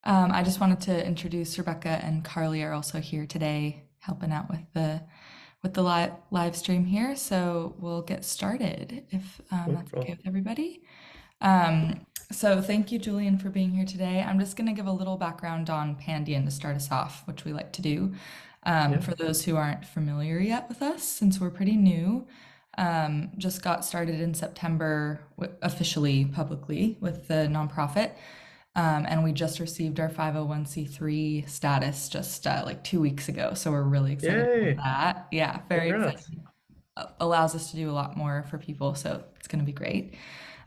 I just wanted to introduce Rebecca and Carly are also here today, helping out with the live stream here. So we'll get started if that's okay Wonderful. with everybody. So thank you, Julian, for being here today. I'm just going to give a little background on Pandion to start us off, which we like to do. Yeah. For those who aren't familiar yet with us, since we're pretty new, just got started in September officially, publicly with the nonprofit. And we just received our 501c3 status just like 2 weeks ago. So we're really excited about Yay. that. Yeah, very excited. Congrats. Allows us to do a lot more for people. So it's going to be great.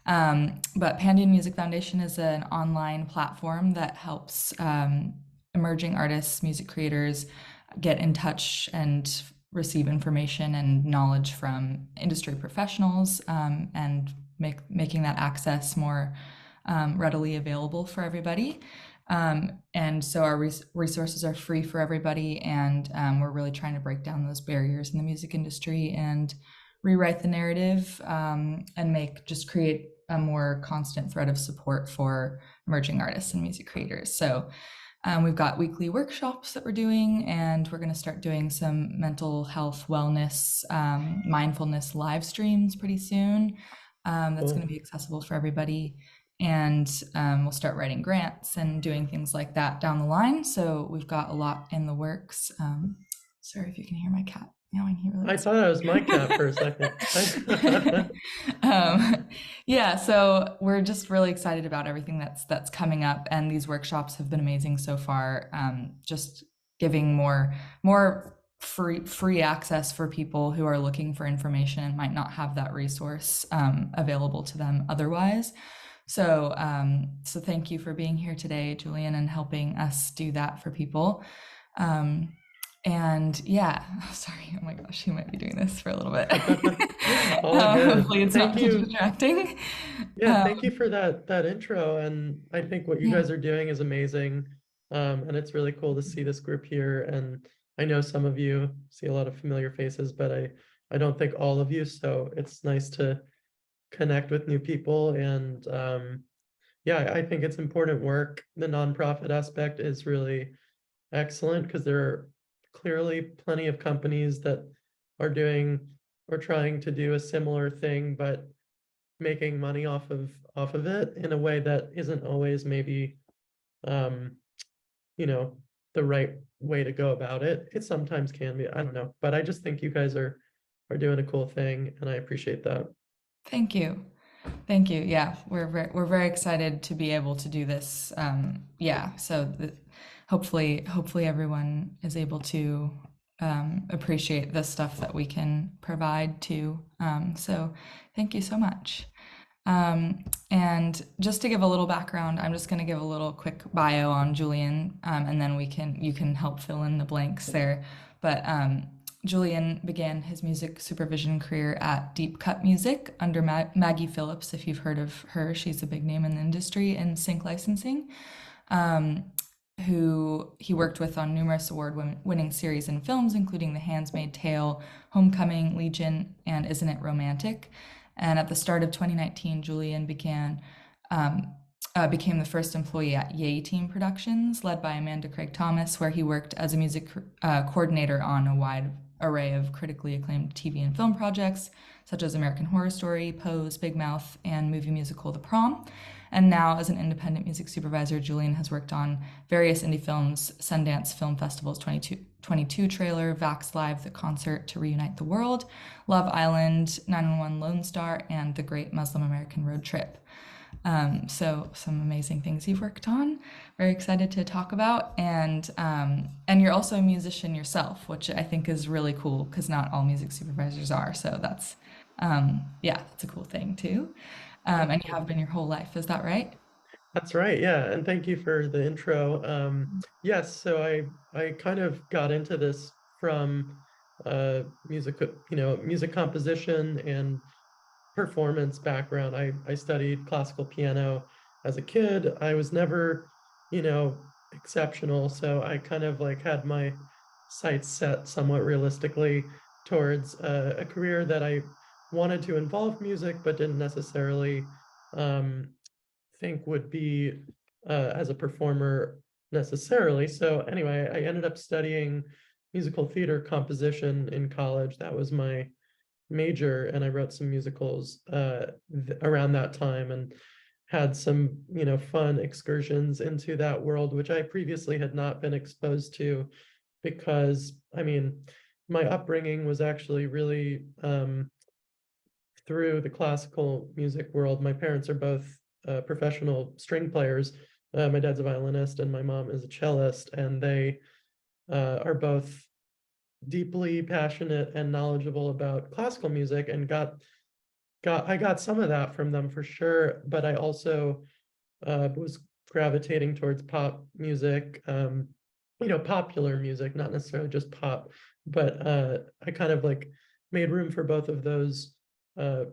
But Pandion Music Foundation is an online platform that helps emerging artists, music creators get in touch and receive information and knowledge from industry professionals and making that access more readily available for everybody. And so our resources are free for everybody, and we're really trying to break down those barriers in the music industry and rewrite the narrative and create a more constant thread of support for emerging artists and music creators. So we've got weekly workshops that we're doing, and we're going to start doing some mental health, wellness, mindfulness live streams pretty soon. That's going to Cool. be accessible for everybody. And we'll start writing grants and doing things like that down the line. So we've got a lot in the works. Sorry if you can hear my cat meowing. He really I wants thought that was my cat for a second. yeah, so we're just really excited about everything that's coming up, and these workshops have been amazing so far. Just giving more free access for people who are looking for information and might not have that resource available to them otherwise. So thank you for being here today, Julian, and helping us do that for people. And yeah, sorry, oh my gosh, you might be doing this for a little bit. All good. Hopefully it's Thank not too you. distracting. Yeah, Um, thank you for that intro. And I think what you yeah, guys are doing is amazing. And it's really cool to see this group here. And I know some of you see a lot of familiar faces, but I don't think all of you. So it's nice to connect with new people. And yeah, I think it's important work. The nonprofit aspect is really excellent because there are clearly plenty of companies that are doing or trying to do a similar thing, but making money off of it in a way that isn't always maybe um, you know, the right way to go about it. It sometimes can be, I don't know, but I just think you guys are doing a cool thing and I appreciate that. thank you. Thank you. Yeah, we're very excited to be able to do this. Yeah, hopefully everyone is able to appreciate the stuff that we can provide too. So thank you so much. And just to give a little background, I'm just going to give a little quick bio on Julian, and then you can help fill in the blanks there. But Julian began his music supervision career at Deep Cut Music under Maggie Phillips. If you've heard of her, she's a big name in the industry in sync licensing. Um, who he worked with on numerous award-winning series and films, including The Handmaid's Tale, Homecoming, Legion, and Isn't It Romantic? And at the start of 2019, Julian became the first employee at Yay Team Productions, led by Amanda Craig Thomas, where he worked as a music coordinator on a wide array of critically acclaimed TV and film projects, such as American Horror Story, Pose, Big Mouth, and movie musical The Prom. And now, as an independent music supervisor, Julian has worked on various indie films, Sundance Film Festival's 2022 trailer, Vax Live, the concert to reunite the world, Love Island, 911 Lone Star, and The Great Muslim American Road Trip. So some amazing things you've worked on. Very excited to talk about, and you're also a musician yourself, which I think is really cool because not all music supervisors are. So that's yeah, that's a cool thing too. Thank And you you. have been your whole life, is that right? That's right. Yeah. And thank you for the intro. Yes, so I kind of got into this from music, music composition and performance background. I studied classical piano as a kid. I was never, exceptional, so I kind of like had my sights set somewhat realistically towards a career that I wanted to involve music, but didn't necessarily um, think would be as a performer necessarily. So anyway, I ended up studying musical theater composition in college. That was my major, and I wrote some musicals around that time, and had some, fun excursions into that world, which I previously had not been exposed to, because I mean, my upbringing was actually really through the classical music world. My parents are both professional string players. My dad's a violinist and my mom is a cellist, and they are both deeply passionate and knowledgeable about classical music, and I got some of that from them for sure, but I also was gravitating towards pop music, popular music, not necessarily just pop, but I kind of like made room for both of those uh,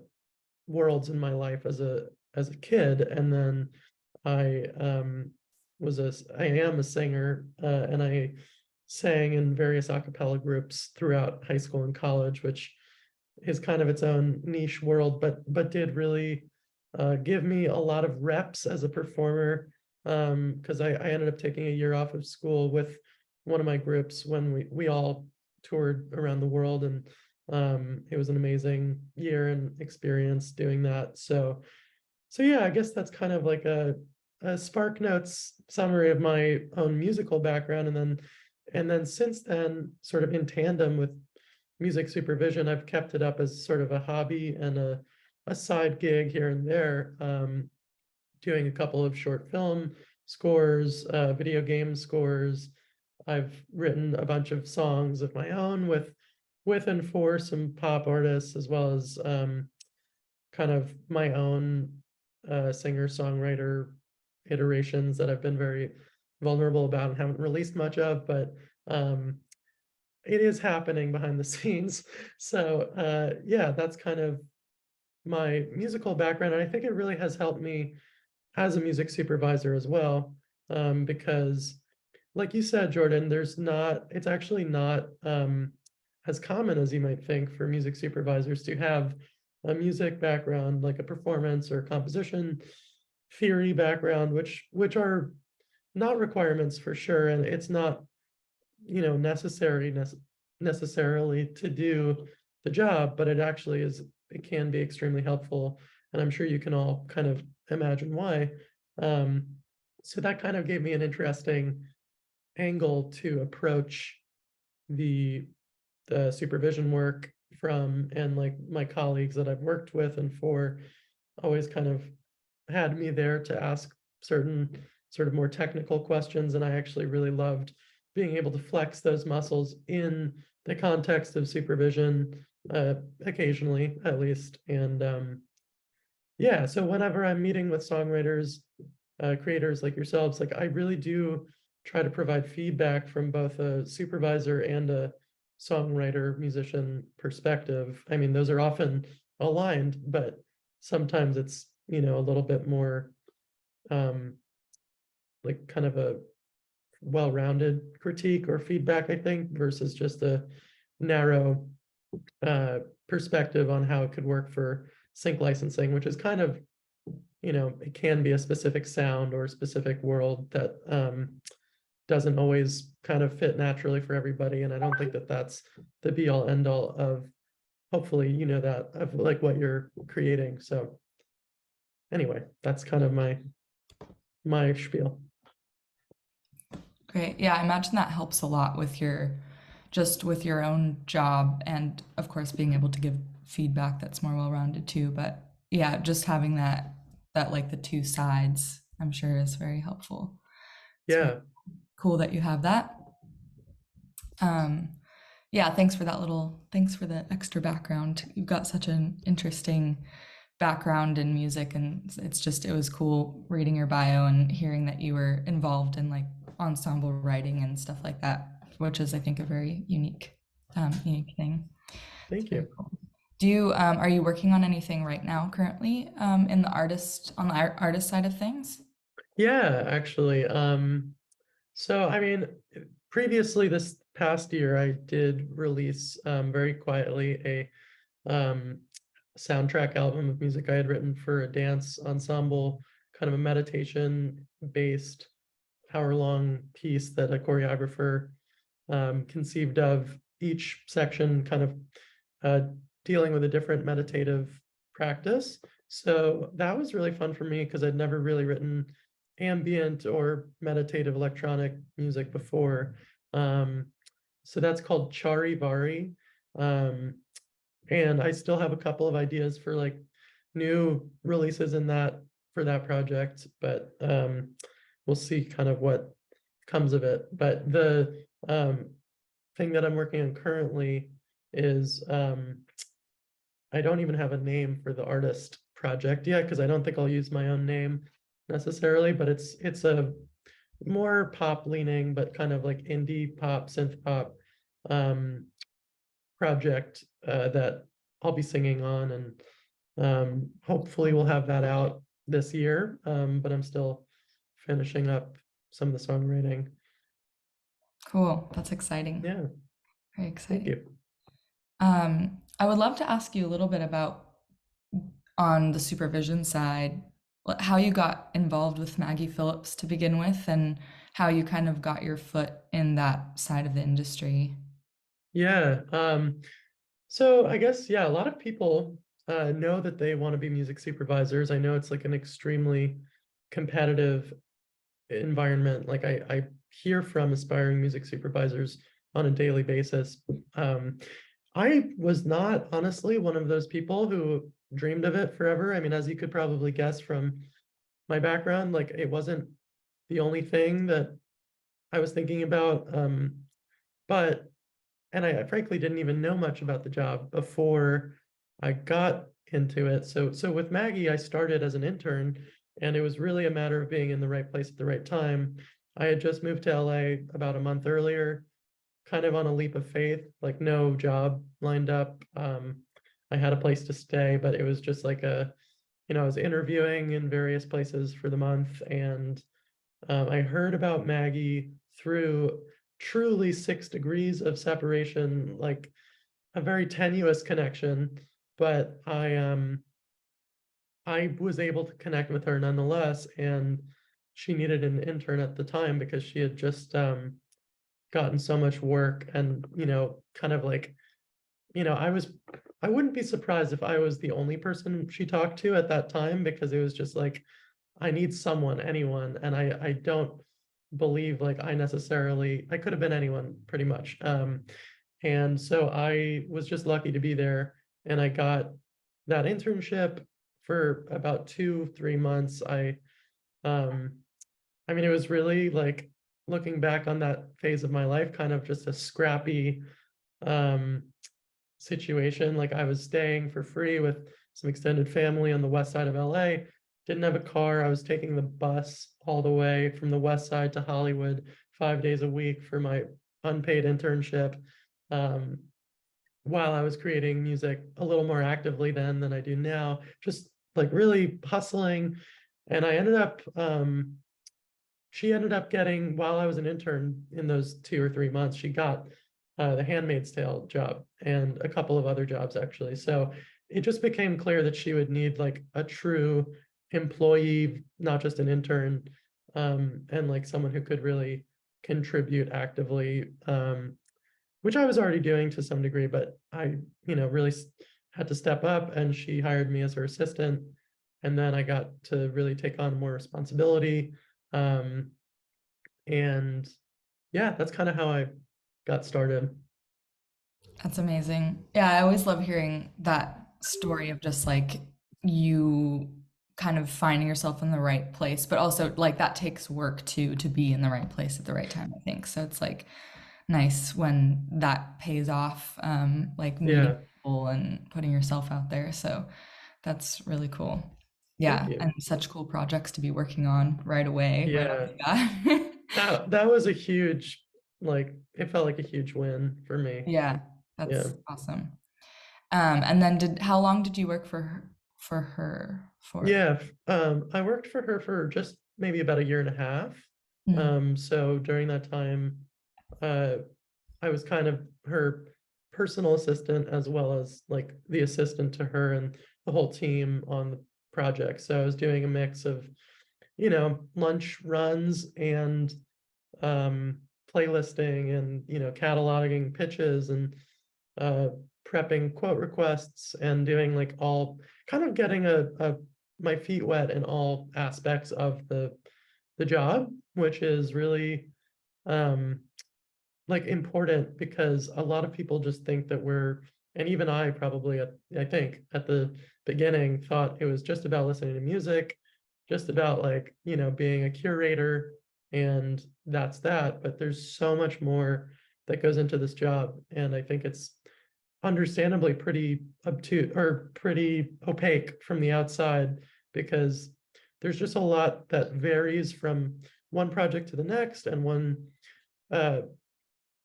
worlds in my life as a kid, and then I I am a singer, and I sang in various a cappella groups throughout high school and college, which is kind of its own niche world, but did really give me a lot of reps as a performer, because I ended up taking a year off of school with one of my groups when we all toured around the world, and it was an amazing year and experience doing that. So yeah, I guess that's kind of like a Spark Notes summary of my own musical background, and then since then, sort of in tandem with music supervision, I've kept it up as sort of a hobby and a side gig here and there, doing a couple of short film scores, video game scores. I've written a bunch of songs of my own with and for some pop artists, as well as kind of my own singer-songwriter iterations that I've been very vulnerable about and haven't released much of, but it is happening behind the scenes. So yeah, that's kind of my musical background. And I think it really has helped me as a music supervisor as well, because like you said, Jordan, it's actually not as common as you might think for music supervisors to have a music background, like a performance or composition theory background, which are not requirements for sure. And it's not, necessarily to do the job, but it can be extremely helpful. And I'm sure you can all kind of imagine why. Um, so that kind of gave me an interesting angle to approach the the supervision work from, and like my colleagues that I've worked with and for always kind of had me there to ask certain sort of more technical questions. And I actually really loved being able to flex those muscles in the context of supervision, occasionally at least. And yeah, so whenever I'm meeting with songwriters, creators like yourselves, like I really do try to provide feedback from both a supervisor and a songwriter musician perspective. I mean, those are often aligned, but sometimes it's, a little bit more like kind of a well-rounded critique or feedback, I think, versus just a narrow perspective on how it could work for sync licensing, which is kind of, it can be a specific sound or a specific world that doesn't always kind of fit naturally for everybody. And I don't think that that's the be all end all of, hopefully, that of like what you're creating. So anyway, that's kind of my spiel. Great. Yeah, I imagine that helps a lot with with your own job, and of course being able to give feedback that's more well-rounded too. But yeah, just having that like the two sides, I'm sure is very helpful. It's very Yeah. cool that you have that. Um, yeah, thanks for the extra background. You've got such an interesting background in music, and it was cool reading your bio and hearing that you were involved in like ensemble writing and stuff like that, which is I think a very unique thing. It's Thank very you. cool. Are you working on anything right now currently, in the artist side of things? Yeah, actually. So I mean, previously this past year, I did release very quietly a um, soundtrack album of music I had written for a dance ensemble, kind of a meditation based hour-long piece that a choreographer conceived of, each section kind of dealing with a different meditative practice. So that was really fun for me because I'd never really written ambient or meditative electronic music before. So that's called Charivari. And I still have a couple of ideas for like new releases in that for that project, but we'll see kind of what comes of it. But the thing that I'm working on currently is I don't even have a name for the artist project yet because I don't think I'll use my own name necessarily, but it's a more pop leaning, but kind of like indie pop, synth pop project that I'll be singing on, and hopefully we'll have that out this year. But I'm still finishing up some of the songwriting. Cool. That's exciting. Yeah, Very thank exciting. you. I would love to ask you a little bit about on the supervision side, how you got involved with Maggie Phillips to begin with, and how you kind of got your foot in that side of the industry. Yeah. So I guess, yeah, a lot of people know that they want to be music supervisors. I know it's like an extremely competitive environment. Like I hear from aspiring music supervisors on a daily basis. I was not honestly one of those people who dreamed of it forever. I mean, as you could probably guess from my background, like it wasn't the only thing that I was thinking about. But and I frankly didn't even know much about the job before I got into it. So with Maggie, I started as an intern, and it was really a matter of being in the right place at the right time. I had just moved to LA about a month earlier, kind of on a leap of faith, like no job lined up. I had a place to stay, but it was just like I was interviewing in various places for the month, and I heard about Maggie through truly 6 degrees of separation, like a very tenuous connection, but I was able to connect with her nonetheless, and she needed an intern at the time because she had just gotten so much work, and kind of like I wouldn't be surprised if I was the only person she talked to at that time, because it was just like I need someone, anyone, and I don't believe like I could have been anyone pretty much. And so I was just lucky to be there, and I got that internship for about 2, 3 months. Um, I mean, it was really like looking back on that phase of my life, kind of just a scrappy um, situation. Like I was staying for free with some extended family on the west side of LA, didn't have a car. I was taking the bus all the way from the west side to Hollywood 5 days a week for my unpaid internship. Um, while I was creating music a little more actively then than I do now, just like really hustling. And she ended up getting, while I was an intern in those 2 or 3 months, she got the Handmaid's Tale job and a couple of other jobs actually. So it just became clear that she would need like a true employee, not just an intern, and like someone who could really contribute actively, which I was already doing to some degree, but I, really had to step up, and she hired me as her assistant. And then I got to really take on more responsibility. Um, and yeah, that's kind of how I got started. That's amazing. Yeah, I always love hearing that story of just like you kind of finding yourself in the right place, but also like that takes work too to be in the right place at the right time, I think. So it's like nice when that pays off, like meeting Yeah, people and putting yourself out there. So that's really cool. thank Yeah, you. and such cool projects to be working on right away, right off Yeah, the bat. that was a huge, like, it felt like a huge win for me. Yeah, Yeah. that's awesome. And then how long did you work for? Yeah, I worked for her for just maybe about a year and a half. Hmm. So during that time, uh, I was kind of her personal assistant as well as like the assistant to her and the whole team on the project. So I was doing a mix of, lunch runs and playlisting and, cataloging pitches and prepping quote requests and doing like all kind of getting my feet wet in all aspects of the job, which is really like important because a lot of people just think that and even I probably I think at the beginning thought it was just about listening to music, just about like, being a curator, and that's that. But there's so much more that goes into this job. And I think it's understandably pretty obtuse or pretty opaque from the outside because there's just a lot that varies from one project to the next, and uh,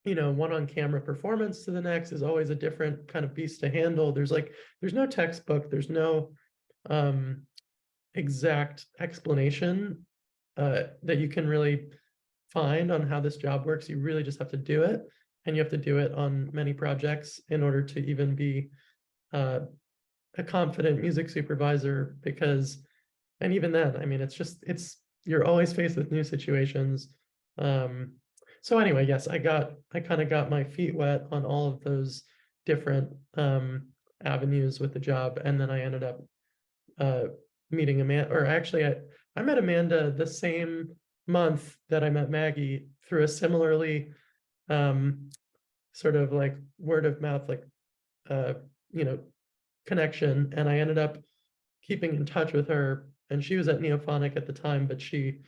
one on camera performance to the next is always a different kind of beast to handle. There's no textbook, there's no exact explanation that you can really find on how this job works. You really just have to do it, and you have to do it on many projects in order to even be a confident music supervisor. And even then, I mean, you're always faced with new situations. So anyway, yes, I kind of got my feet wet on all of those different avenues with the job, and then I ended up meeting Amanda, or actually, I met Amanda the same month that I met Maggie through a similarly sort of like word of mouth, like you know, connection, and I ended up keeping in touch with her. And she was at Neophonic at the time, but she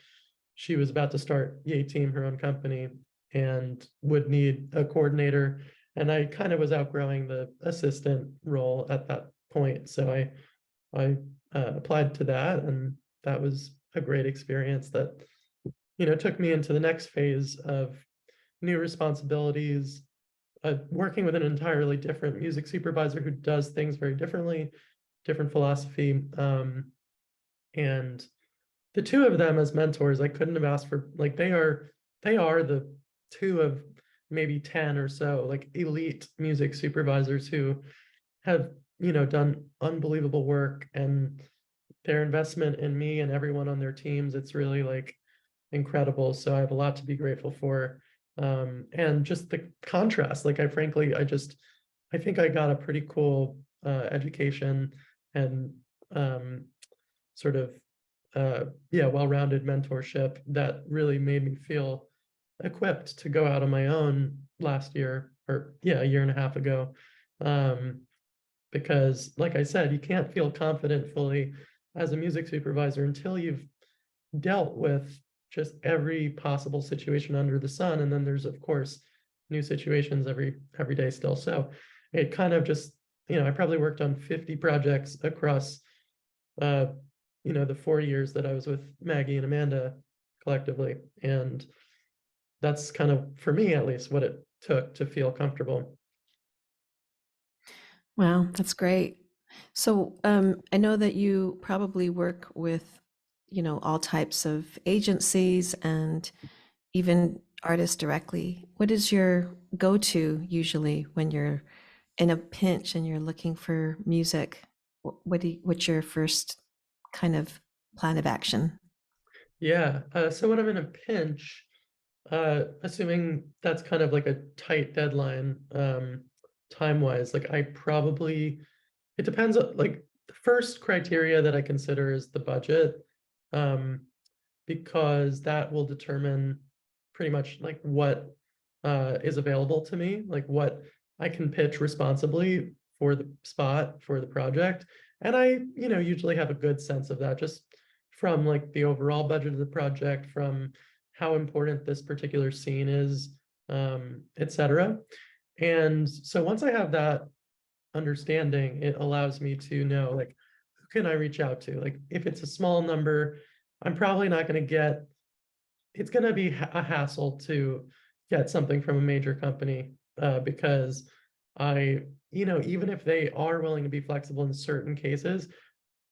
was about to start Yay Team, her own company, and would need a coordinator. And I kind of was outgrowing the assistant role at that point, so I applied to that, and that was a great experience that took me into the next phase of new responsibilities, working with an entirely different music supervisor who does things very differently, different philosophy. And the two of them as mentors, I couldn't have asked for, like, they are the two of maybe 10 or so like elite music supervisors who have done unbelievable work, and their investment in me and everyone on their teams, it's really like incredible. So I have a lot to be grateful for. And just the contrast, like I think I got a pretty cool education and sort of well-rounded mentorship that really made me feel equipped to go out on my own last year, or a year and a half ago. Because like I said, you can't feel confident fully as a music supervisor until you've dealt with just every possible situation under the sun. And then there's, of course, new situations every day still. So it kind of just, I probably worked on 50 projects across the 4 years that I was with Maggie and Amanda collectively. And that's kind of, for me at least, what it took to feel comfortable. Wow, that's great. So I know that you probably work with, all types of agencies and even artists directly. What is your go-to usually when you're in a pinch and you're looking for music? What's your first kind of plan of action? Yeah. So when I'm in a pinch, assuming that's kind of like a tight deadline, time-wise, like it depends on, like, the first criteria that I consider is the budget, because that will determine pretty much like what is available to me, like what I can pitch responsibly for the spot, for the project. And I, usually have a good sense of that just from like the overall budget of the project, from how important this particular scene is, etc. And so once I have that understanding, it allows me to know, like, who can I reach out to? Like, if it's a small number, I'm probably not going to get, it's going to be a hassle to get something from a major company, because even if they are willing to be flexible in certain cases,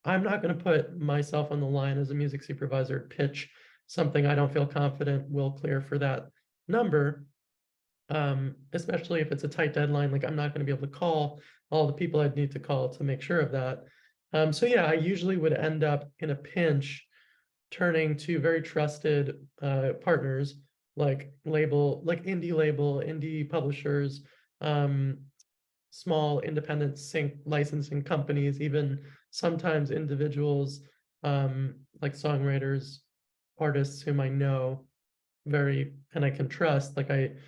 I'm not going to put myself on the line as a music supervisor, pitch something I don't feel confident will clear for that number, especially if it's a tight deadline. Like, I'm not going to be able to call all the people I'd need to call to make sure of that. So yeah, I usually would end up in a pinch turning to very trusted partners like indie publishers, small independent sync licensing companies, even sometimes individuals, like songwriters, artists whom I know very and I can trust. And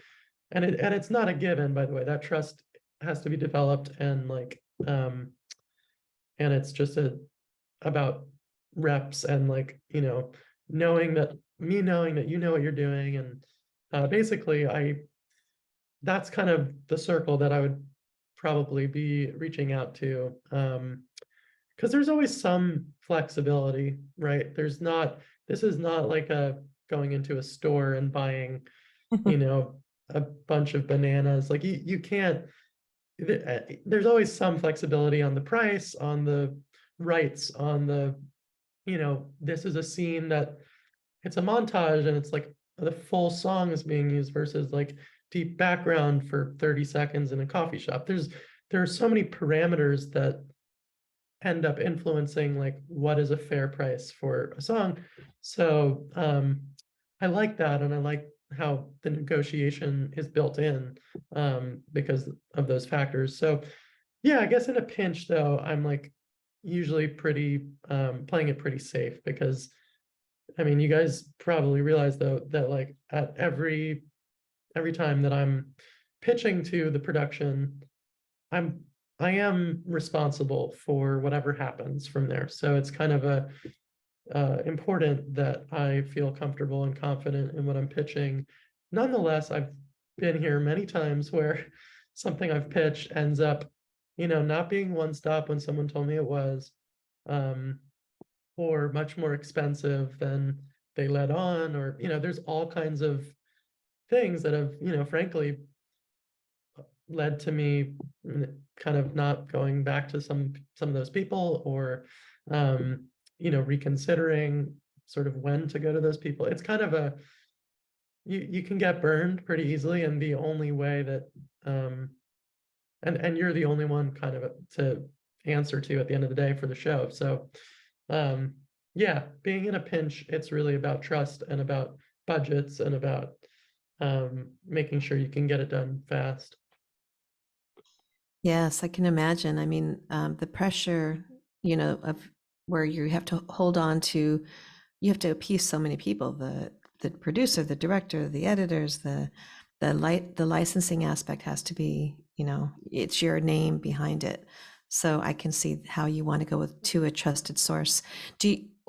it's not a given, by the way. That trust has to be developed, and and it's just about reps and knowing that you know what you're doing. And basically that's kind of the circle that I would probably be reaching out to, because there's always some flexibility, right? This is not like going into a store and buying a bunch of bananas. Like you can't, there's always some flexibility on the price, on the rights, on this is a scene that it's a montage and it's like the full song is being used versus like deep background for 30 seconds in a coffee shop. There are so many parameters that end up influencing like what is a fair price for a song. So I like that, and I like how the negotiation is built in, because of those factors. So yeah, I guess in a pinch though, I'm like usually pretty playing it pretty safe, because I mean, you guys probably realize though that like at every time that I'm pitching to the production, I am responsible for whatever happens from there. So it's kind of important that I feel comfortable and confident in what I'm pitching. Nonetheless, I've been here many times where something I've pitched ends up, not being one stop when someone told me it was, or much more expensive than they let on, or, there's all kinds of things that have, frankly, led to me kind of not going back to some of those people, or reconsidering sort of when to go to those people. It's kind of you can get burned pretty easily, and the only way that and you're the only one kind of to answer to at the end of the day for the show. So yeah, being in a pinch, it's really about trust and about budgets and about making sure you can get it done fast. Yes, I can imagine. I mean, the pressure, of where you have to hold on to, you have to appease so many people, the producer, the director, the editors, the licensing aspect has to be, it's your name behind it. So I can see how you want to go to a trusted source.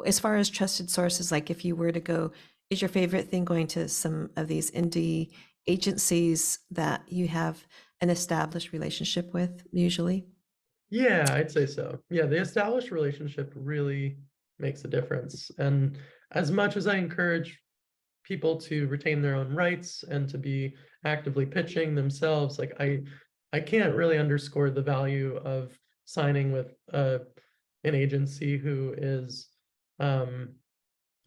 As far as trusted sources, like if you were to go, is your favorite thing going to some of these indie agencies that you have an established relationship with usually? Yeah, I'd say so. Yeah, the established relationship really makes a difference. And as much as I encourage people to retain their own rights and to be actively pitching themselves, like I can't really underscore the value of signing with an agency who is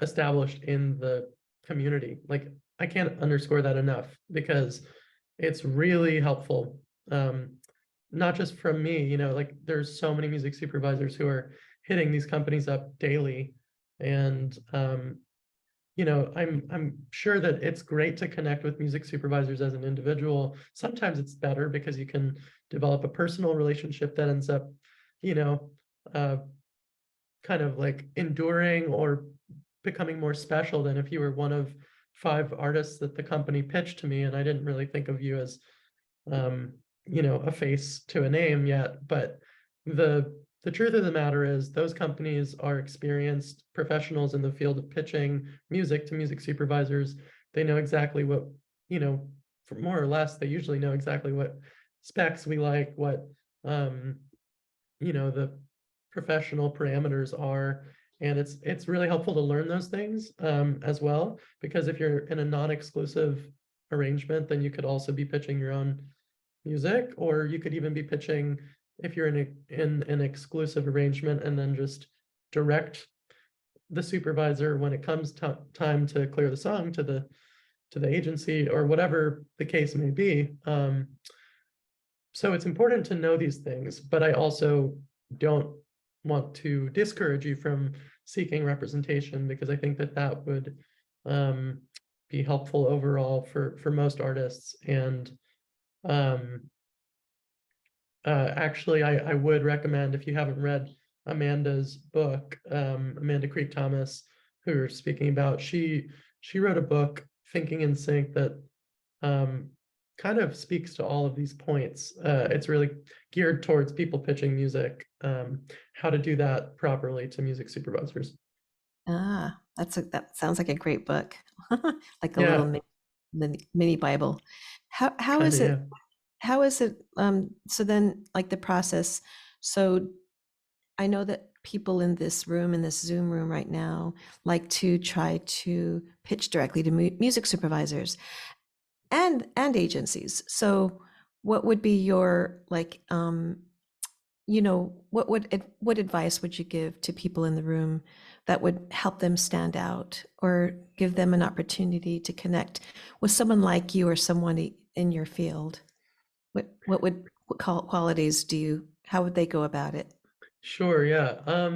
established in the community. Like I can't underscore that enough, because it's really helpful. Not just from me, like there's so many music supervisors who are hitting these companies up daily. And I'm sure that it's great to connect with music supervisors as an individual. Sometimes it's better because you can develop a personal relationship that ends up, uh, kind of like enduring or becoming more special than if you were one of 5 artists that the company pitched to me and I didn't really think of you as a face to a name yet. But the truth of the matter is those companies are experienced professionals in the field of pitching music to music supervisors. They know exactly what, for more or less, they usually know exactly what specs we like, what the professional parameters are. And it's really helpful to learn those things as well, because if you're in a non-exclusive arrangement, then you could also be pitching your own music, or you could even be pitching if you're in an exclusive arrangement, and then just direct the supervisor when it comes time to clear the song to the agency, or whatever the case may be. So it's important to know these things, but I also don't want to discourage you from seeking representation, because I think that that would be helpful overall for most artists. And actually, I would recommend, if you haven't read Amanda's book, Amanda Creek Thomas, who we're speaking about, she wrote a book, Thinking in Sync, that kind of speaks to all of these points. It's really geared towards people pitching music, how to do that properly to music supervisors. Ah, that sounds like a great book, like a Yeah, little mini Bible. How kind is of, it? yeah. How is it? So then, like the process. So I know that people in this room, in this Zoom room right now, like to try to pitch directly to music supervisors and agencies. So what would be your like what advice would you give to people in the room that would help them stand out or give them an opportunity to connect with someone like you or someone in your field? What qualities how would they go about it? Sure, yeah.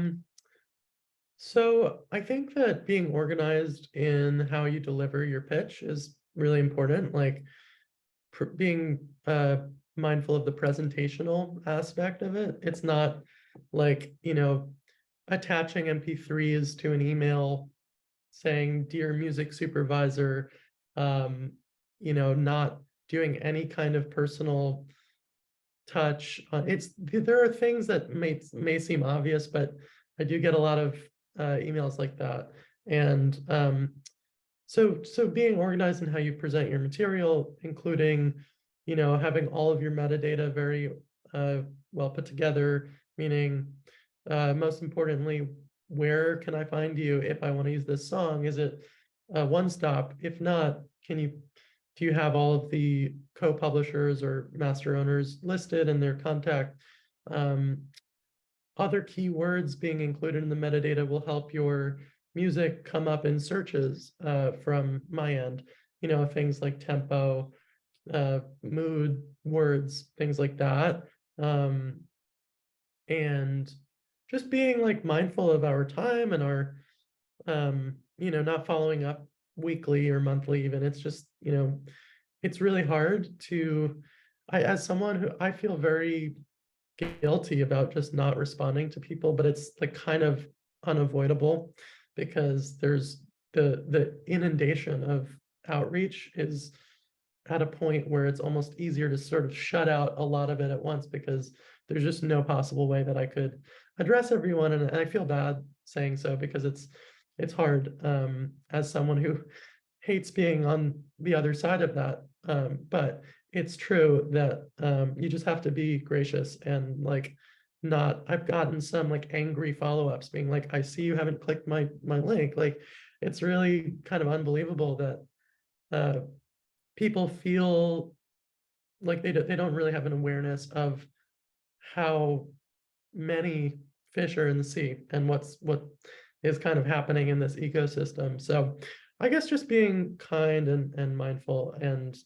So I think that being organized in how you deliver your pitch is really important. Like being mindful of the presentational aspect of it. It's not like, attaching MP3s to an email saying, "Dear music supervisor," not doing any kind of personal touch. There are things that may seem obvious, but I do get a lot of emails like that. And so being organized in how you present your material, including, having all of your metadata very well put together, meaning most importantly, where can I find you if I want to use this song? Is it one stop? If not, do you have all of the co-publishers or master owners listed and their contact? Other keywords being included in the metadata will help your music come up in searches from my end. Things like tempo, mood, words, things like that. And just being like mindful of our time and our, not following up weekly or monthly even. It's just, it's really hard as someone who I feel very guilty about just not responding to people, but it's like kind of unavoidable because there's the inundation of outreach is at a point where it's almost easier to sort of shut out a lot of it at once, because there's just no possible way that I could address everyone. And I feel bad saying so, because it's hard as someone who hates being on the other side of that. But it's true that you just have to be gracious and like not. I've gotten some like angry follow-ups being like, "I see you haven't clicked my link." Like, it's really kind of unbelievable that people feel like they don't really have an awareness of how many fish are in the sea and what is kind of happening in this ecosystem. So I guess just being kind and mindful and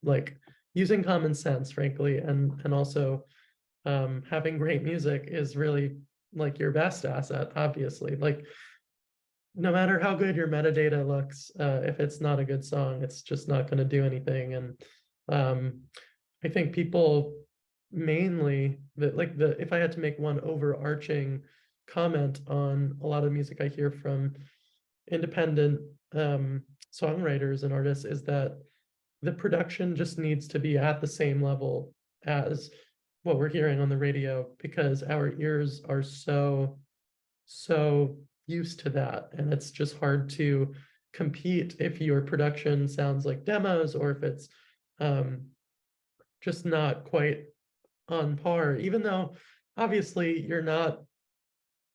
like using common sense, frankly, and also having great music is really like your best asset, obviously. Like, no matter how good your metadata looks, if it's not a good song, it's just not going to do anything. And I think people mainly if I had to make one overarching comment on a lot of music I hear from independent songwriters and artists, is that the production just needs to be at the same level as what we're hearing on the radio, because our ears are so used to that, and it's just hard to compete if your production sounds like demos, or if it's just not quite on par, even though obviously you're not.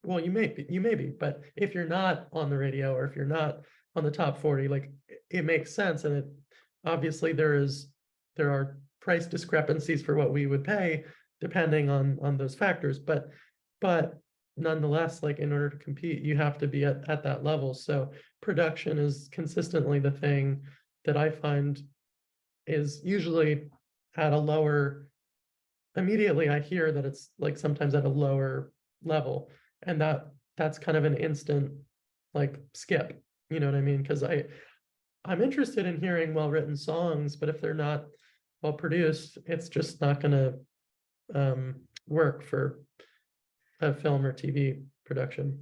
Well, you may be, but if you're not on the radio, or if you're not on the top 40, like, it makes sense. And it obviously there are price discrepancies for what we would pay depending on those factors. But nonetheless, like, in order to compete, you have to be at that level. So production is consistently the thing that I find is usually at a lower, immediately I hear that it's like sometimes at a lower level. And that that's kind of an instant like skip, you know what I mean? Because I'm interested in hearing well-written songs, but if they're not well produced, it's just not gonna work for a film or TV production.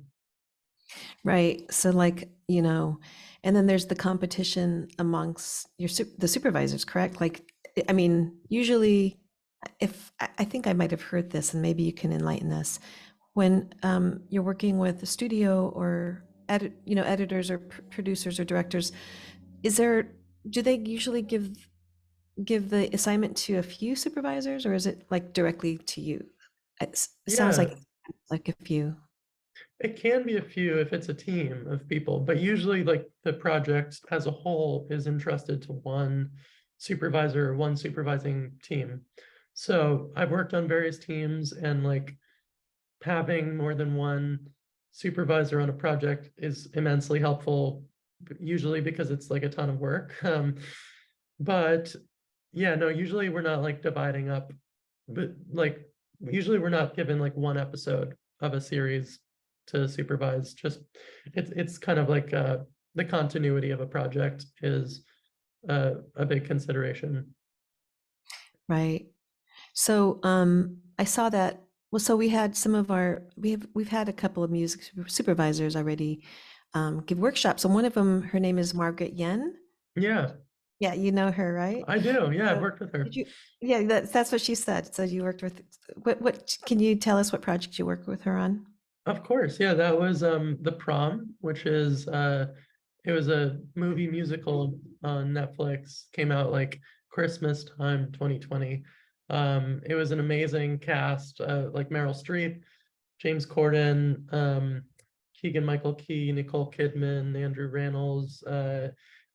Right. So like, and then there's the competition amongst the supervisors, correct? Like, I mean, usually if I think I might have heard this and maybe you can enlighten us. When you're working with a studio or editors or producers or directors, do they usually give the assignment to a few supervisors or is it like directly to you? It sounds Yeah, like a few. it can be a few if it's a team of people, but usually like the project as a whole is entrusted to one supervisor or one supervising team. So I've worked on various teams, and like having more than one supervisor on a project is immensely helpful, usually because it's like a ton of work. But yeah, no, usually we're not like dividing up, but like usually we're not given like one episode of a series to supervise. Just it's kind of like the continuity of a project is a big consideration. Right. So I saw that. Well, so we had we've had a couple of music supervisors already give workshops, and one of them, her name is Margaret Yen. Yeah, Yeah, you know her, right? I do. Yeah, I've So worked with her. did you? Yeah, that's what she said. So you worked with what? Can you tell us what project you worked with her on? Of course, yeah, that was The Prom, which is it was a movie musical on Netflix, came out like Christmas time 2020. It was an amazing cast, like Meryl Streep, James Corden, Keegan-Michael Key, Nicole Kidman, Andrew Rannells.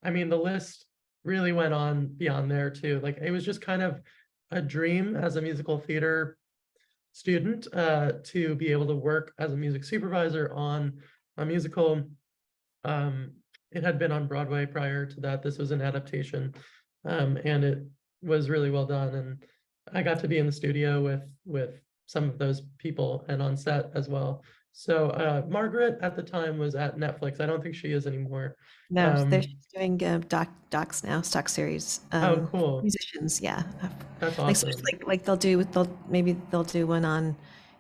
I mean, the list really went on beyond there too. Like it was just kind of a dream as a musical theater student to be able to work as a music supervisor on a musical. Um, it had been on Broadway prior to that. This was an adaptation, and it was really well done. And I got to be in the studio with some of those people and on set as well. So Margaret at the time was at Netflix. I don't think she is anymore. No, they're Um, she's doing docs now, stock series. oh, cool. Musicians, yeah. That's Like so awesome. like they'll do one on,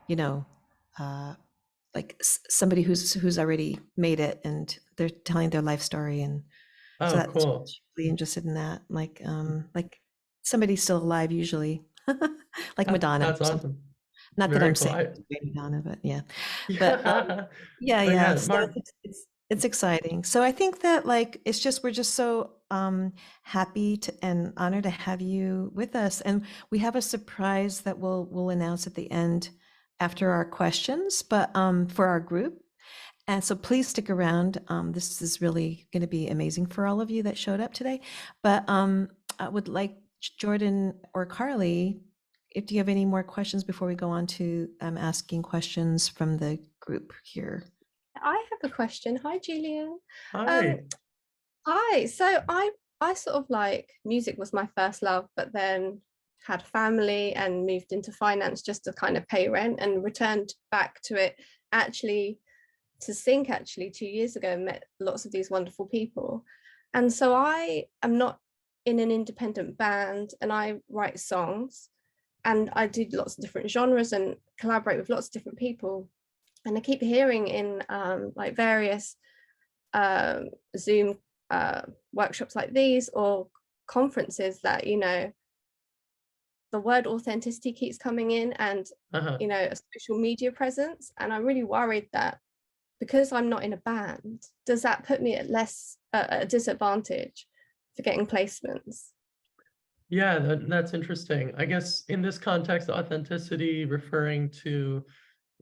you know, uh, like somebody who's already made it and they're telling their life story, and so Oh, that's cool. she's really interested in that. Like somebody still alive usually, like Madonna That's or something. awesome. Not that Very I'm cool. saying Madonna, but yeah. But Yeah. yeah, But yeah. yeah, So it's exciting. So I think that like it's just we're just so happy to and honored to have you with us. And we have a surprise that we'll announce at the end after our questions, but for our group. And so please stick around. This is really going to be amazing for all of you that showed up today. But I would like Jordan or Carly, if you have any more questions before we go on to asking questions from the group here. I have a question. Hi, Julian. Um, hi. Hi. So I sort of like music was my first love, but then had family and moved into finance just to kind of pay rent and returned back to it actually to sing actually 2 years ago and met lots of these wonderful people. And so I am not in an independent band and I write songs and I do lots of different genres and collaborate with lots of different people. And I keep hearing in like various Zoom workshops like these or conferences that, the word authenticity keeps coming in and, Uh-huh. a social media presence. And I'm really worried that because I'm not in a band, does that put me at a disadvantage for getting placements? Yeah, that's interesting. I guess in this context, authenticity referring to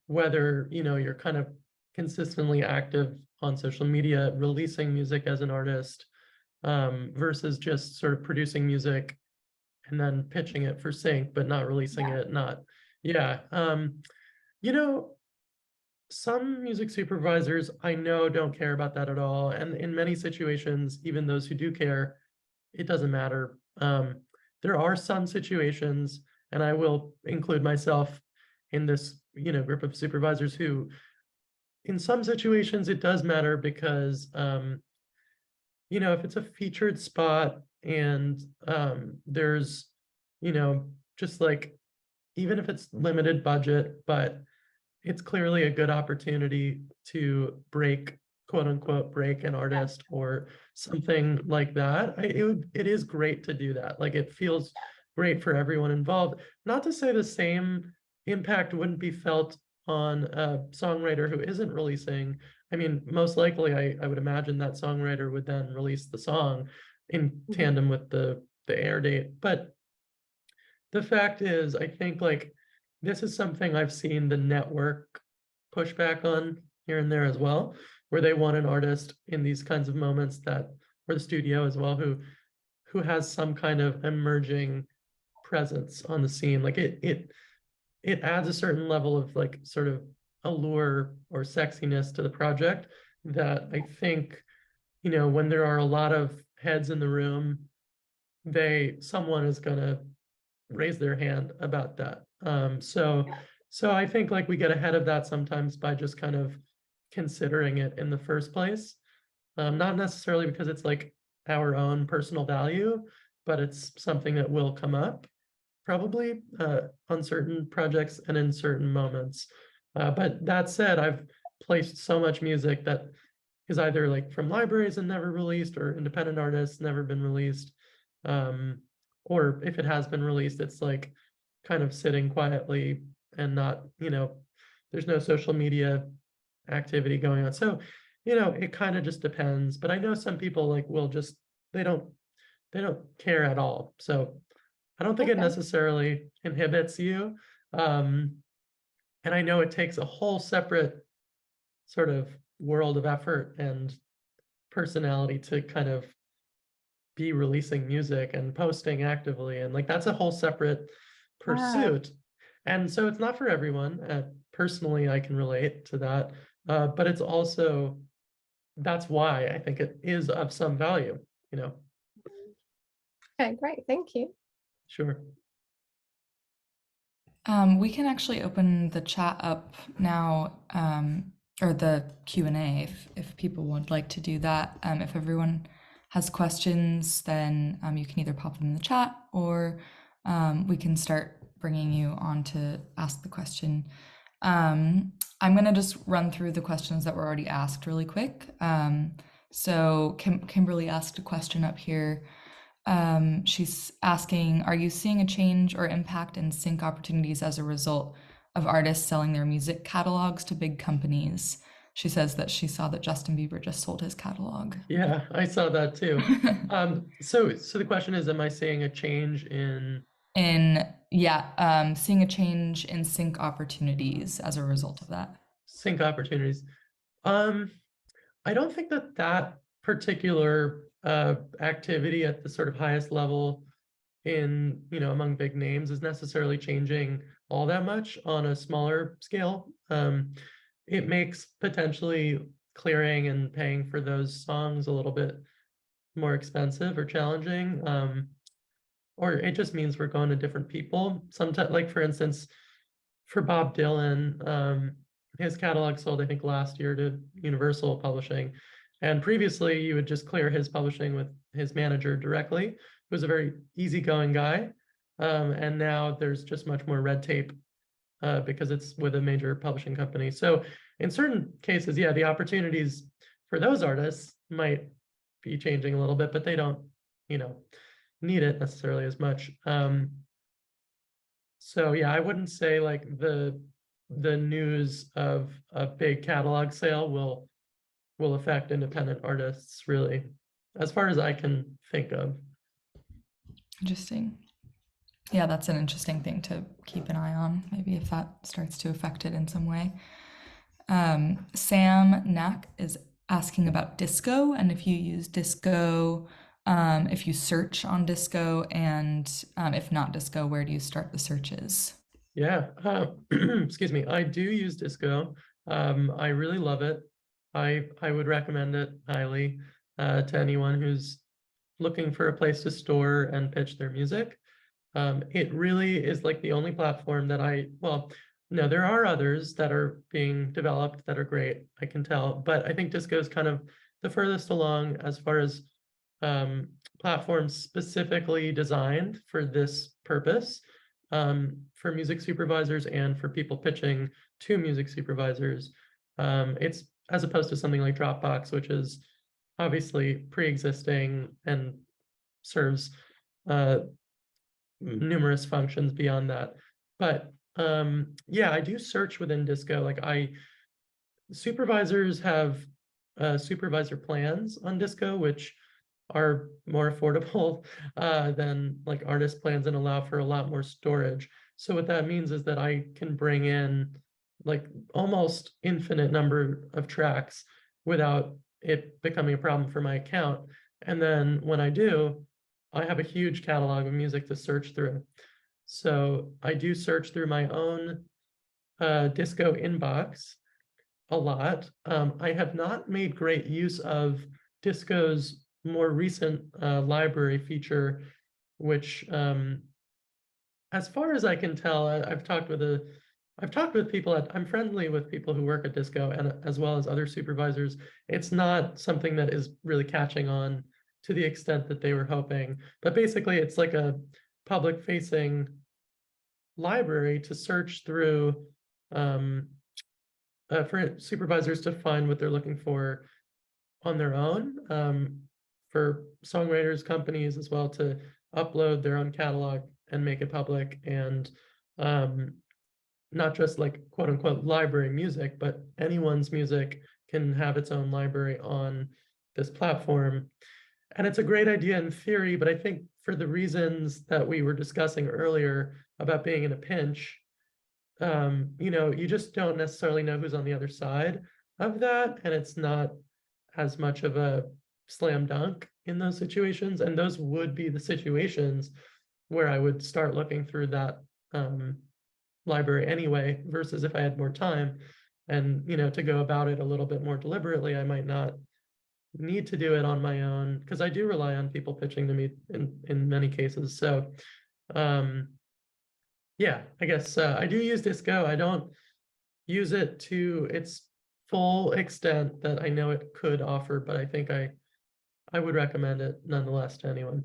whether, you're kind of consistently active on social media, releasing music as an artist, versus just sort of producing music and then pitching it for sync, but not releasing Yeah. it, not, yeah. You know, some music supervisors I know don't care about that at all. And in many situations, even those who do care, it doesn't matter. There are some situations, and I will include myself in this, group of supervisors who in some situations it does matter because, you know, if it's a featured spot and there's, you know, just like, even if it's limited budget, but it's clearly a good opportunity to break, quote unquote, break an artist or something like that. It is great to do that. Like, it feels great for everyone involved. Not to say the same impact wouldn't be felt on a songwriter who isn't releasing. I mean, most likely, I would imagine that songwriter would then release the song in tandem with the air date. But the fact is, I think, like, this is something I've seen the network push back on here and there as well, where they want an artist in these kinds of moments, that, or the studio as well, who has some kind of emerging presence on the scene. Like, it adds a certain level of, like, sort of allure or sexiness to the project that I think, you know, when there are a lot of heads in the room, someone is gonna raise their hand about that. So I think, like, we get ahead of that sometimes by just kind of considering it in the first place. Not necessarily because it's like our own personal value, but it's something that will come up probably on certain projects and in certain moments. But that said, I've placed so much music that is either like from libraries and never released, or independent artists never been released. Or if it has been released, it's like kind of sitting quietly and not, you know, there's no social media activity going on. So, you know, it kind of just depends. But I know some people, like, will just, they don't care at all. So I don't think it Okay. necessarily inhibits you. And I know it takes a whole separate sort of world of effort and personality to kind of be releasing music and posting actively, and, like, that's a whole separate pursuit. And so it's not for everyone. Personally, I can relate to that, but it's also, that's why I think it is of some value, you know. Okay, great. Thank you. Sure. We can actually open the chat up now, or the Q&A if people would like to do that. If everyone has questions, then you can either pop them in the chat, or we can start bringing you on to ask the question. I'm going to just run through the questions that were already asked really quick. So Kimberly asked a question up here. She's asking, are you seeing a change or impact in sync opportunities as a result of artists selling their music catalogs to big companies? She says that she saw that Justin Bieber just sold his catalog. Yeah, I saw that too. So the question is, am I seeing a change in seeing a change in sync opportunities as a result of that? sync opportunities? I don't think that particular activity at the sort of highest level in, you know, among big names is necessarily changing all that much on a smaller scale. It makes potentially clearing and paying for those songs a little bit more expensive or challenging. Or it just means we're going to different people. Sometimes, like, for instance, for Bob Dylan, his catalog sold, I think, last year to Universal Publishing. And previously, you would just clear his publishing with his manager directly, who was a very easygoing guy. And now there's just much more red tape because it's with a major publishing company. So in certain cases, yeah, the opportunities for those artists might be changing a little bit, but they don't, you know, need it necessarily as much. So yeah, I wouldn't say like the news of a big catalog sale will affect independent artists, really, as far as I can think of. Interesting. Yeah, that's an interesting thing to keep an eye on, maybe if that starts to affect it in some way. Sam Knack is asking about Disco, and if you use Disco, if you search on Disco, and if not Disco, where do you start the searches? Yeah, excuse me, I do use Disco. I really love it. I would recommend it highly to anyone who's looking for a place to store and pitch their music. It really is like the only platform that well, no, there are others that are being developed that are great, I can tell, but I think disco is kind of the furthest along as far as platforms specifically designed for this purpose, for music supervisors and for people pitching to music supervisors. It's as opposed to something like Dropbox, which is obviously pre-existing and serves numerous functions beyond that. But yeah, I do search within Disco. Like supervisors have supervisor plans on Disco, which are more affordable than like artist plans and allow for a lot more storage. So what that means is that I can bring in like almost infinite number of tracks without it becoming a problem for my account. And then when I do, I have a huge catalog of music to search through. So I do search through my own Disco inbox a lot. I have not made great use of Disco's more recent library feature, which, as far as I can tell, I've talked with people I'm friendly with people who work at Disco and as well as other supervisors. It's not something that is really catching on to the extent that they were hoping. But basically, it's like a public-facing library to search through for supervisors to find what they're looking for on their own, for songwriters, companies as well to upload their own catalog and make it public, and not just like quote unquote library music, but anyone's music can have its own library on this platform. And it's a great idea in theory, but I think for the reasons that we were discussing earlier about being in a pinch, you know, you just don't necessarily know who's on the other side of that, and it's not as much of a slam dunk in those situations. And those would be the situations where I would start looking through that library anyway, versus if I had more time and, you know, to go about it a little bit more deliberately, I might not need to do it on my own, because I do rely on people pitching to me in many cases. So yeah, I guess I do use Disco. I don't use it to its full extent that I know it could offer, but I think I would recommend it nonetheless to anyone.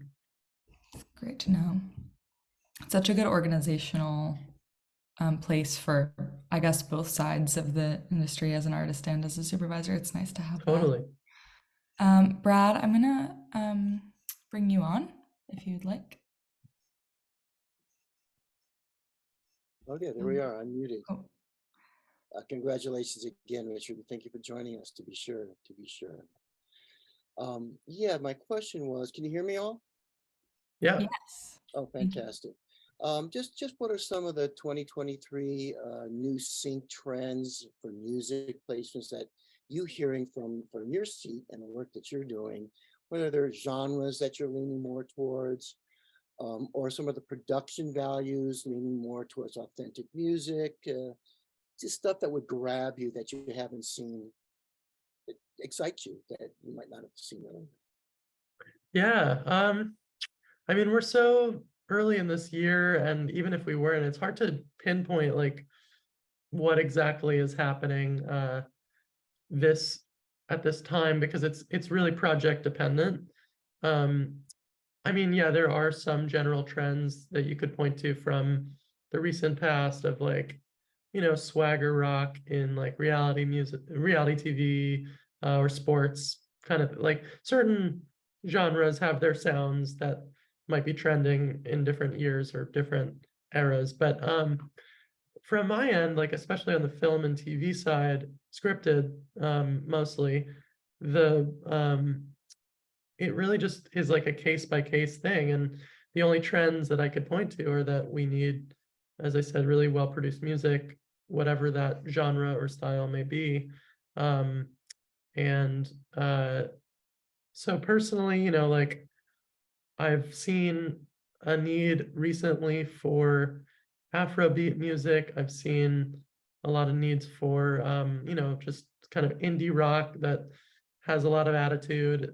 Great to know. Such a good organizational place for, I guess, both sides of the industry as an artist and as a supervisor. It's nice to have Totally. that. Brad, I'm gonna bring you on if you'd like. Oh yeah, there we are, unmuted. Oh. Congratulations again, Richard, and thank you for joining us, to be sure. Yeah, my question was, can you hear me all? Yeah. Yes. Oh, fantastic. Just what are some of the 2023 new sync trends for music placements that you hearing from your seat and the work that you're doing, whether there are genres that you're leaning more towards, or some of the production values leaning more towards authentic music, just stuff that would grab you that you haven't seen, that excites you, that you might not have seen earlier. Yeah. I mean, we're so early in this year, and even if we weren't, it's hard to pinpoint like what exactly is happening at this time, because it's really project dependent. I mean, yeah, there are some general trends that you could point to from the recent past of like, you know, swagger rock in like reality music, reality TV, or sports, kind of like certain genres have their sounds that might be trending in different years or different eras. But from my end, like especially on the film and TV side, scripted mostly, it really just is like a case by case thing. And the only trends that I could point to are that we need, as I said, really well produced music, whatever that genre or style may be. So personally, you know, like I've seen a need recently for Afrobeat music. I've seen a lot of needs for, you know, just kind of indie rock that has a lot of attitude,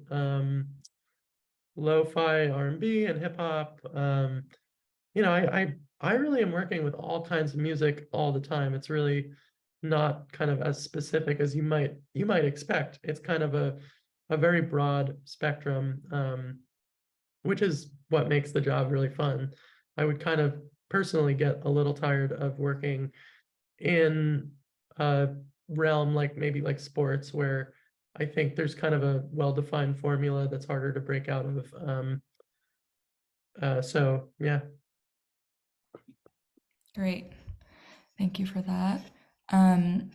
lo-fi R&B and hip hop. You know, I really am working with all kinds of music all the time. It's really not kind of as specific as you might expect. It's kind of a very broad spectrum, which is what makes the job really fun. I would kind of personally get a little tired of working in a realm like maybe like sports, where I think there's kind of a well-defined formula that's harder to break out of. So yeah. Great. Thank you for that.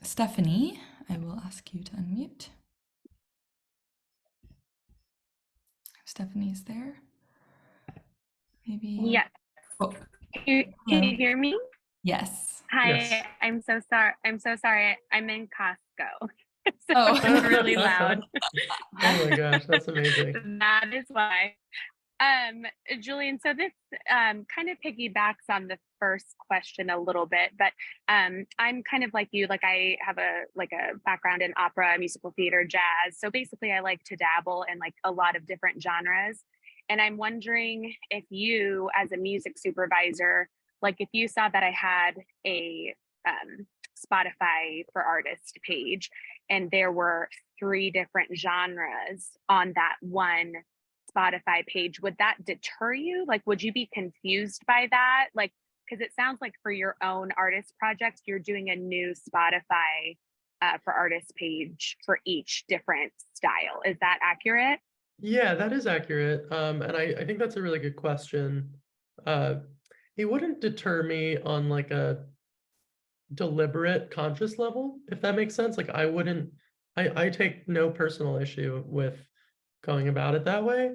Stephanie, I will ask you to unmute. Stephanie's there. Maybe. Yeah. Oh, Can hello. you hear me? Yes. Hi, Yes. I'm so sorry. I'm in Costco. So Oh. it's really loud. Oh my gosh, that's amazing. That is why. Julian, so this kind of piggybacks on the first question a little bit, but I'm kind of like you, like I have a background in opera, musical theater, jazz. So basically I like to dabble in like a lot of different genres. And I'm wondering if you, as a music supervisor, like if you saw that I had a Spotify for Artists page and there were 3 different genres on that one Spotify page, would that deter you? Like, would you be confused by that? Like, because it sounds like for your own artist projects, you're doing a new Spotify for Artists page for each different style. Is that accurate? Yeah, that is accurate. And I think that's a really good question. It wouldn't deter me on like a deliberate conscious level, if that makes sense. Like I take no personal issue with going about it that way.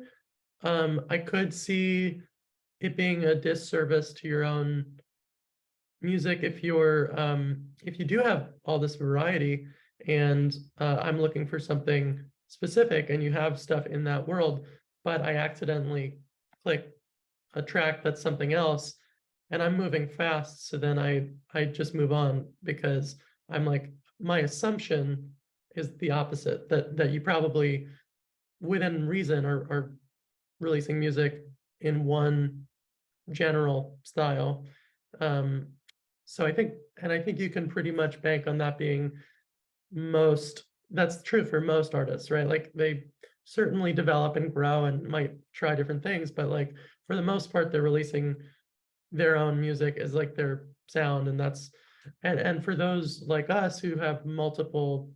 I could see it being a disservice to your own music if you do have all this variety, and I'm looking for something specific and you have stuff in that world, but I accidentally click a track that's something else and I'm moving fast, so then I just move on because I'm like, my assumption is the opposite, that you probably within reason are releasing music in one general style. So I think you can pretty much bank on that being that's true for most artists, right? Like they certainly develop and grow and might try different things, but like for the most part, they're releasing their own music as like their sound. And for those like us who write in multiple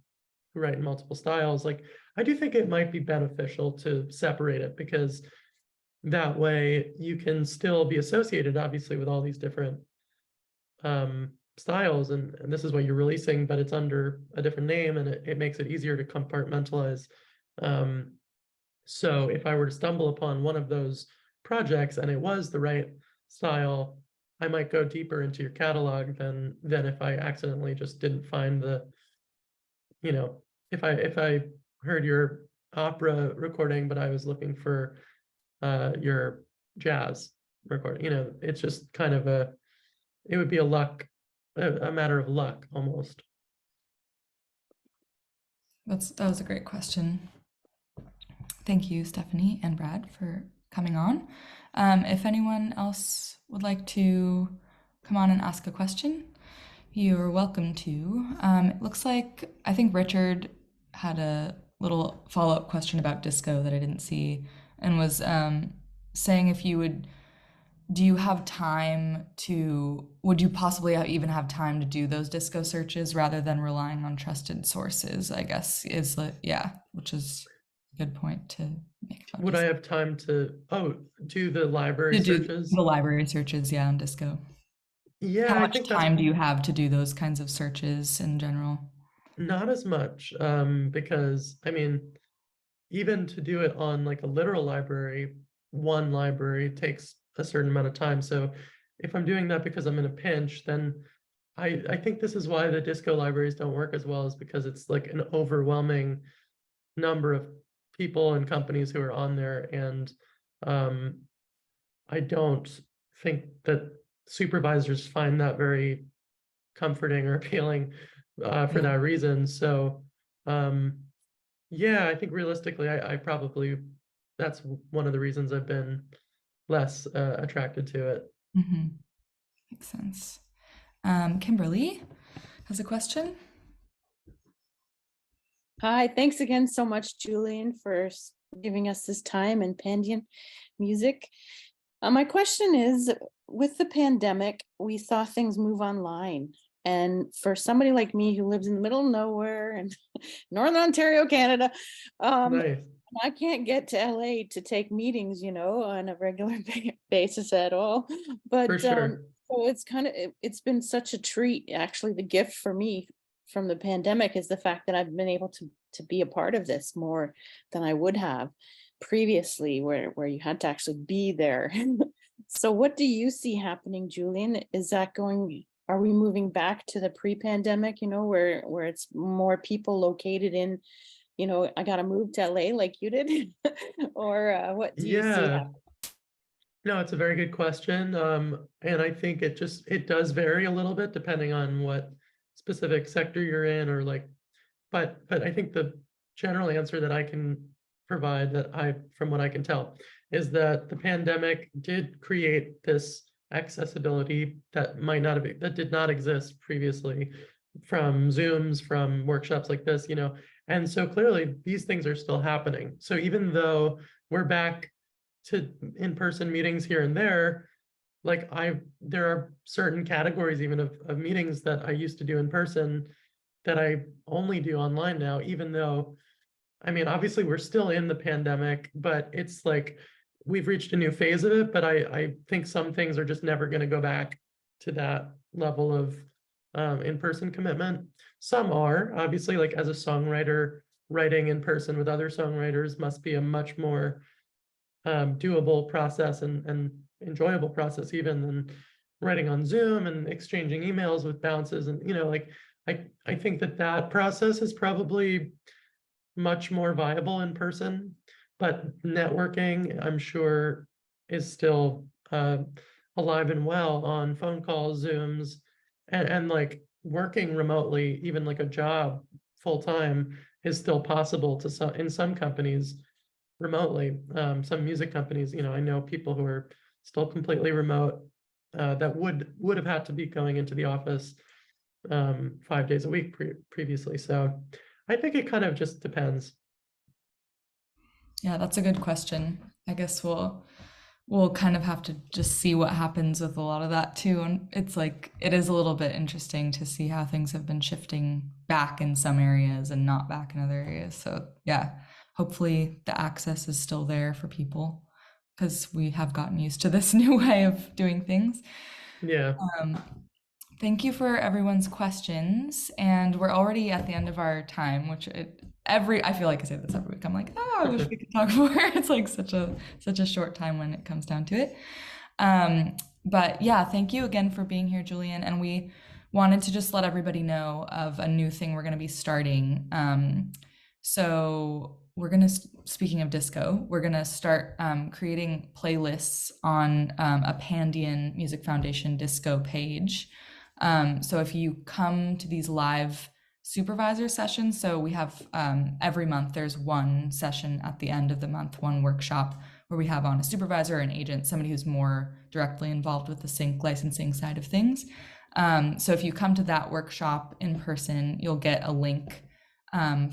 styles, like I do think it might be beneficial to separate it, because that way you can still be associated obviously with all these different styles, and this is what you're releasing, but it's under a different name, and it makes it easier to compartmentalize. So if I were to stumble upon one of those projects and it was the right style, I might go deeper into your catalog than if I accidentally just didn't find if I heard your opera recording, but I was looking for your jazz recording. It's just kind of it would be a matter of luck almost. That was a great question. Thank you, Stephanie and Brad, for coming on. If anyone else would like to come on and ask a question, you're welcome to. It looks like, I think Richard had a little follow-up question about disco that I didn't see, and was saying if you would you possibly even have time to do those disco searches rather than relying on trusted sources, I guess, which is a good point to make. Would I have time to do the library searches? The library searches, on disco. Yeah, How I much think time do you have to do those kinds of searches in general? not as much, because I mean, even to do it on like a literal library, one library takes a certain amount of time. So if I'm doing that because I'm in a pinch, then I think this is why the disco libraries don't work as well, is because it's like an overwhelming number of people and companies who are on there. And I don't think that supervisors find that very comforting or appealing for that reason. So yeah, I think realistically, I probably, that's one of the reasons I've been less attracted to it. Mm-hmm. Makes sense. Kimberly has a question. Hi, thanks again so much, Julian, for giving us this time and Pandion music. My question is, with the pandemic, we saw things move online. And for somebody like me who lives in the middle of nowhere in Northern Ontario, Canada, Nice. I can't get to LA to take meetings, on a regular basis at all. But For sure. so it's been such a treat. Actually, the gift for me from the pandemic is the fact that I've been able to be a part of this more than I would have previously, where you had to actually be there. So what do you see happening, Julian? Are we moving back to the pre-pandemic, where it's more people located in, I got to move to LA like you did? Or what do you see Yeah. happening? No, it's a very good question. And I think it does vary a little bit depending on what specific sector you're in, or like, but I think the general answer that I can provide, from what I can tell, is that the pandemic did create this accessibility that did not exist previously, from Zooms, from workshops like this, and so clearly these things are still happening. So even though we're back to in-person meetings here and there, like there are certain categories even of meetings that I used to do in person that I only do online now, even though, I mean, obviously we're still in the pandemic, but it's like we've reached a new phase of it. But I think some things are just never going to go back to that level of in-person commitment. Some are, obviously, like as a songwriter, writing in person with other songwriters must be a much more doable process and enjoyable process even than writing on Zoom and exchanging emails with bounces. And, like, I think that process is probably much more viable in person, but networking, I'm sure, is still alive and well on phone calls, Zooms, and like working remotely, even like a job full time, is still possible in some companies remotely. Some music companies, I know people who are still completely remote, that would have had to be going into the office 5 days a week previously. So I think it kind of just depends. Yeah, that's a good question. I guess we'll kind of have to just see what happens with a lot of that too. And it's like it is a little bit interesting to see how things have been shifting back in some areas and not back in other areas. So yeah, hopefully the access is still there for people, because we have gotten used to this new way of doing things. Yeah. Thank you for everyone's questions, and we're already at the end of our time, which I feel like I say this every week. I'm like, oh, I wish we could talk more. It's like such a short time when it comes down to it. But yeah, thank you again for being here, Julian. And we wanted to just let everybody know of a new thing we're going to be starting. So we're going to, speaking of disco, we're going to start creating playlists on a Pandion Music Foundation disco page. So if you come to these live supervisor sessions, so we have every month there's one session at the end of the month, one workshop where we have on a supervisor, an agent, somebody who's more directly involved with the sync licensing side of things. So if you come to that workshop in person, you'll get a link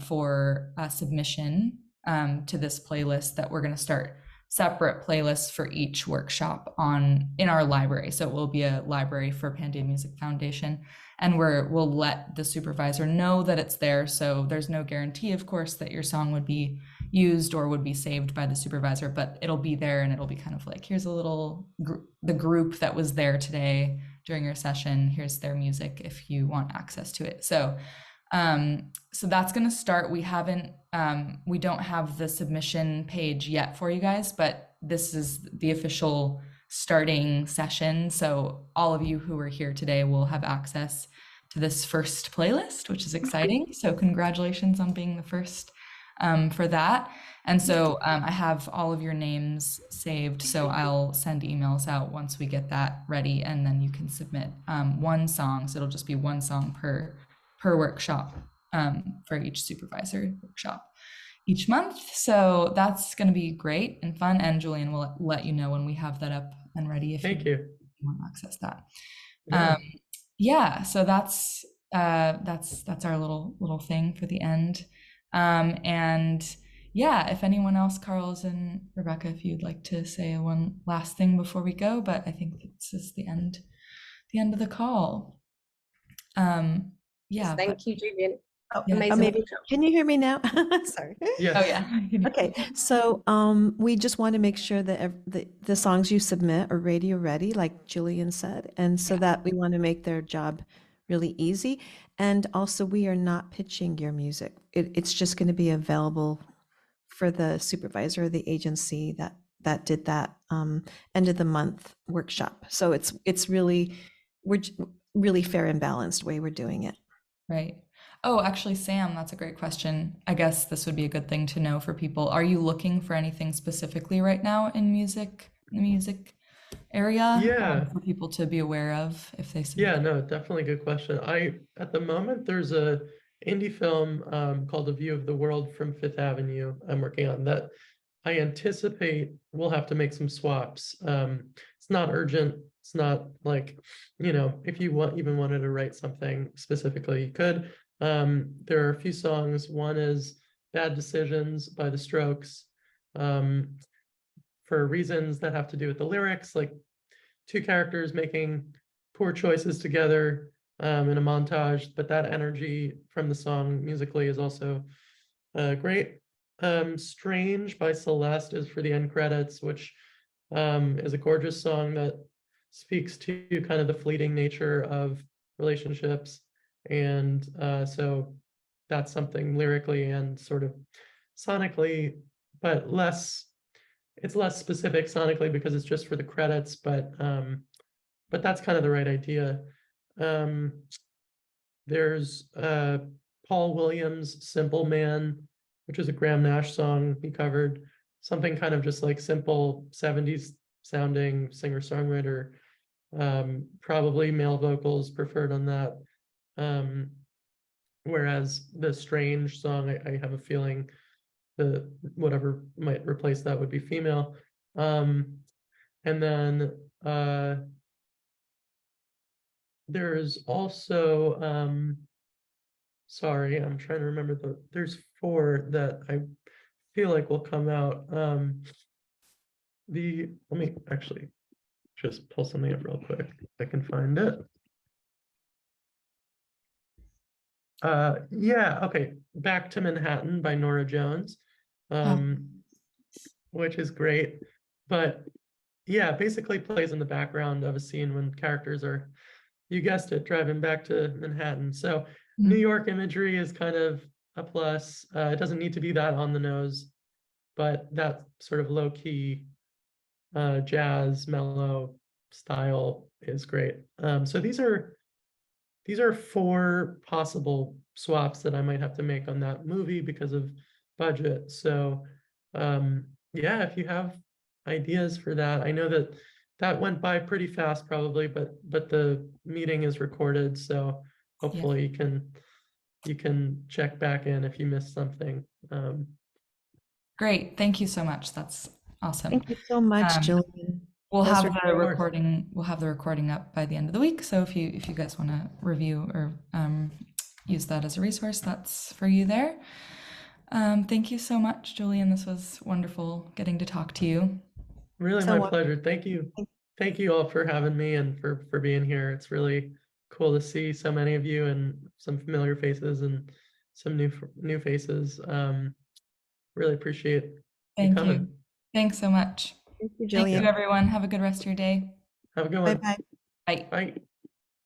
for a submission to this playlist that we're going to start separate playlists for each workshop in our library. So it will be a library for Pandion Music Foundation, and we'll let the supervisor know that it's there. So there's no guarantee, of course, that your song would be used or would be saved by the supervisor, but it'll be there, and it'll be kind of like, here's a little the group that was there today during your session, here's their music if you want access to it. So that's going to start. We don't have the submission page yet for you guys, but this is the official starting session. So all of you who are here today will have access to this first playlist, which is exciting. So congratulations on being the first for that. And so I have all of your names saved, so I'll send emails out once we get that ready, and then you can submit one song. So it'll just be one song per workshop for each supervisor workshop each month. So that's going to be great and fun. And Julian will let you know when we have that up and ready. Thank you. you want to access that. Yeah. Yeah, so that's our little thing for the end. And yeah, if anyone else, Carls and Rebecca, if you'd like to say one last thing before we go, but I think this is the end of the call. Yeah, but Thank you, Julian. Yeah. Amazing. Maybe, can you hear me now? Sorry. Yes. oh yeah. Okay, so we just want to make sure that the songs you submit are radio ready, like Julian said, and so that we want to make their job really easy. And also, we are not pitching your music. It's just going to be available for the supervisor or the agency that did that end of the month workshop. So it's really, really fair and balanced way we're doing it. Right. Oh, actually, Sam, that's a great question. I guess this would be a good thing to know for people. Are you looking for anything specifically right now in the music area? Yeah. For people to be aware of if they submit? Yeah, no, definitely good question. At the moment, there's a indie film called A View of the World from Fifth Avenue I'm working on that I anticipate we'll have to make some swaps. It's not urgent. It's not like, if you even wanted to write something specifically, you could. There are a few songs. One is Bad Decisions by The Strokes, for reasons that have to do with the lyrics, like two characters making poor choices together in a montage, but that energy from the song musically is also great. Strange by Celeste is for the end credits, which is a gorgeous song that speaks to kind of the fleeting nature of relationships. And so that's something lyrically and sort of sonically, but it's less specific sonically because it's just for the credits, but that's kind of the right idea. There's Paul Williams' Simple Man, which is a Graham Nash song he covered, something kind of just like simple 70s sounding singer-songwriter, probably male vocals preferred on that. Whereas the Strange song, I have a feeling the whatever might replace that would be female. And then there's also sorry, I'm trying to remember there's 4 that I feel like will come out. Let me actually just pull something up real quick if I can find it. Yeah, okay. Back to Manhattan by Nora Jones, which is great. But yeah, basically plays in the background of a scene when characters are, you guessed it, driving back to Manhattan. So New York imagery is kind of a plus. It doesn't need to be that on the nose, but that sort of low key jazz mellow style is great. So these are 4 possible swaps that I might have to make on that movie because of budget. So yeah, if you have ideas for that, I know that went by pretty fast probably, but the meeting is recorded, so hopefully you can check back in if you missed something. Great. Thank you so much. That's awesome. Thank you so much, Julian. We'll Those have are the recording up by the end of the week. So if you guys want to review or use that as a resource, that's for you there. Thank you so much, Julian. This was wonderful getting to talk to you. Really my pleasure. Thank you. Thank you all for having me and for being here. It's really cool to see so many of you and some familiar faces and some new faces. Really appreciate you coming. Thanks so much. Thank you, Julian. Thank you, everyone. Have a good rest of your day. Have a good one. Bye-bye. Bye. Bye.